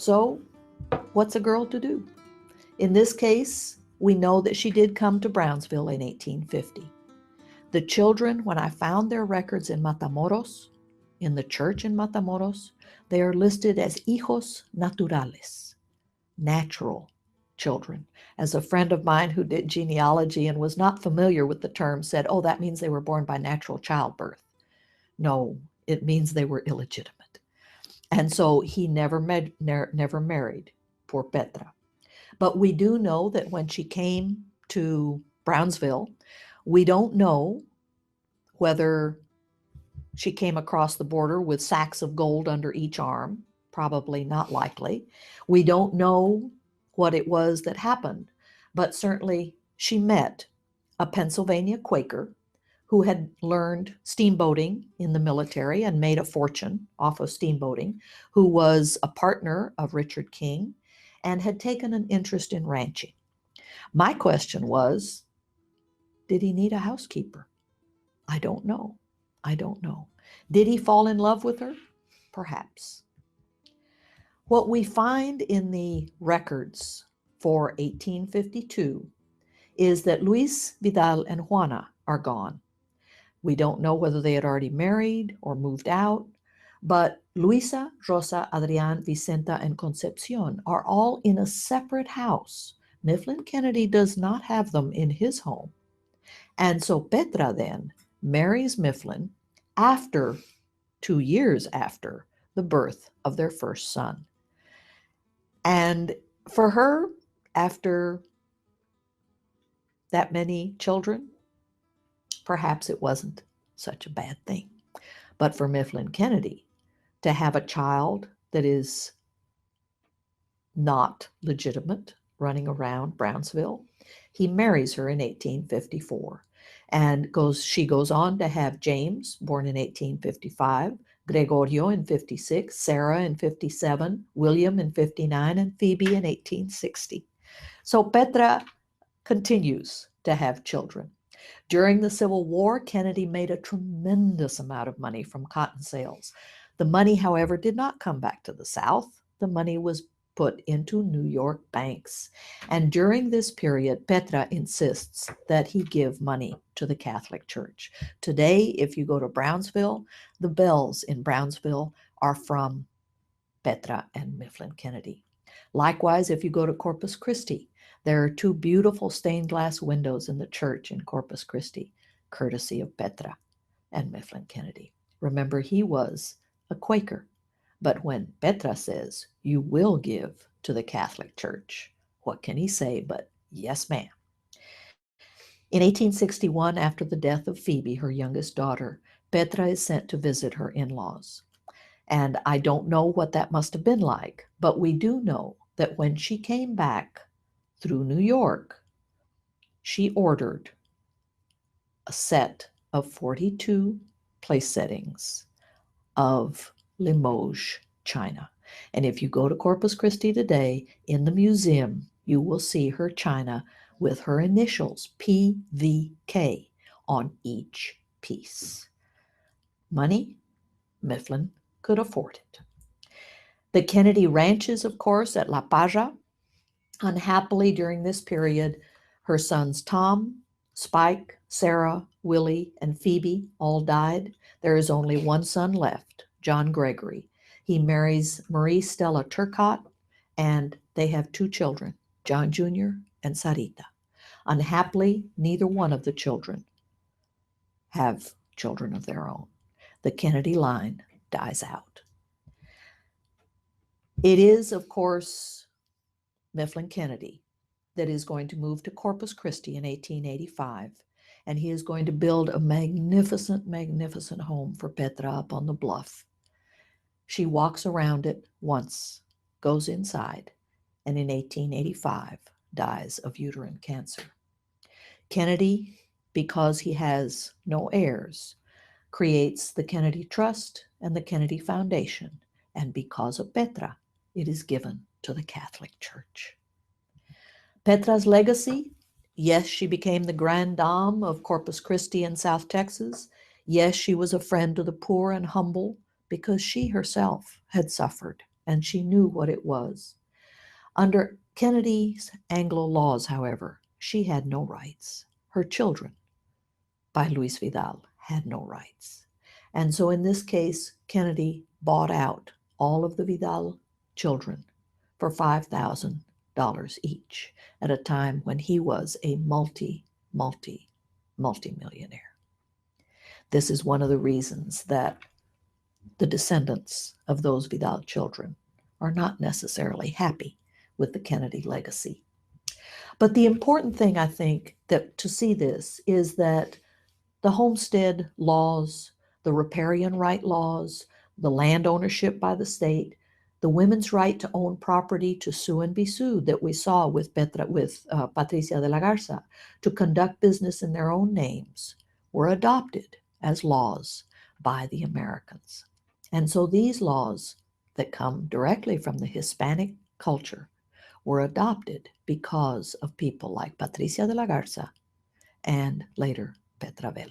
So what's a girl to do? In this case, we know that she did come to Brownsville in 1850. The children, when I found their records in Matamoros, in the church in Matamoros, they are listed as hijos naturales, natural children. As a friend of mine who did genealogy and was not familiar with the term said, oh, that means they were born by natural childbirth. No, it means they were illegitimate. And so he never married, poor Petra. But we do know that when she came to Brownsville, we don't know whether she came across the border with sacks of gold under each arm. Probably not likely. We don't know what it was that happened, but certainly she met a Pennsylvania Quaker who had learned steamboating in the military and made a fortune off of steamboating, who was a partner of Richard King and had taken an interest in ranching. My question was, did he need a housekeeper? I don't know. Did he fall in love with her? Perhaps. What we find in the records for 1852 is that Luis, Vidal, and Juana are gone. We don't know whether they had already married or moved out, but Luisa, Rosa, Adrian, Vicenta, and Concepcion are all in a separate house. Mifflin Kennedy does not have them in his home. And so Petra then marries Mifflin after 2 years after the birth of their first son. And for her, after that many children, perhaps it wasn't such a bad thing. But for Mifflin Kennedy, to have a child that is not legitimate running around Brownsville, he marries her in 1854 and she goes on to have James, born in 1855, Gregorio in 56, Sarah in 57, William in 59, and Phoebe in 1860. So Petra continues to have children. During the Civil War, Kennedy made a tremendous amount of money from cotton sales. The money, however, did not come back to the South. The money was put into New York banks. And during this period, Petra insists that he give money to the Catholic Church. Today, if you go to Brownsville, the bells in Brownsville are from Petra and Mifflin Kennedy. Likewise, if you go to Corpus Cristi, there are 2 beautiful stained glass windows in the church in Corpus Cristi, courtesy of Petra and Mifflin Kennedy. Remember, he was a Quaker. But when Petra says, you will give to the Catholic Church, what can he say but, yes, ma'am? In 1861, after the death of Phoebe, her youngest daughter, Petra is sent to visit her in-laws. And I don't know what that must have been like, but we do know that when she came back through New York, she ordered a set of 42 place settings of Limoges china. And if you go to Corpus Christi today, in the museum, you will see her china with her initials, PVK, on each piece. Money, Mifflin could afford it. The Kennedy ranches, of course, at La Paja. Unhappily, during this period, her sons Tom, Spike, Sarah, Willie, and Phoebe all died. There is only one son left, John Gregory. He marries Marie Stella Turcotte, and they have 2 children, John Jr. and Sarita. Unhappily, neither one of the children have children of their own. The Kennedy line dies out. It is, of course, Mifflin Kennedy that is going to move to Corpus Christi in 1885, and he is going to build a magnificent, magnificent home for Petra up on the bluff. She walks around it once, goes inside, and in 1885 dies of uterine cancer. Kennedy, because he has no heirs, creates the Kennedy Trust and the Kennedy Foundation, and because of Petra, it is given to the Catholic Church. Petra's legacy, yes, she became the grande dame of Corpus Christi in South Texas. Yes, she was a friend to the poor and humble because she herself had suffered and she knew what it was. Under Kennedy's Anglo laws, however, she had no rights. Her children, by Luis Vidal, had no rights. And so in this case, Kennedy bought out all of the Vidal children for $5,000 each at a time when he was a multi-millionaire. This is one of the reasons that the descendants of those Vidal children are not necessarily happy with the Kennedy legacy. But the important thing, I think, that to see this is that the homestead laws, the riparian right laws, the land ownership by the state, the women's right to own property, to sue and be sued that we saw with Patricia de la Garza, to conduct business in their own names, were adopted as laws by the Americans. And so these laws that come directly from the Hispanic culture were adopted because of people like Patricia de la Garza and later Petra Vela.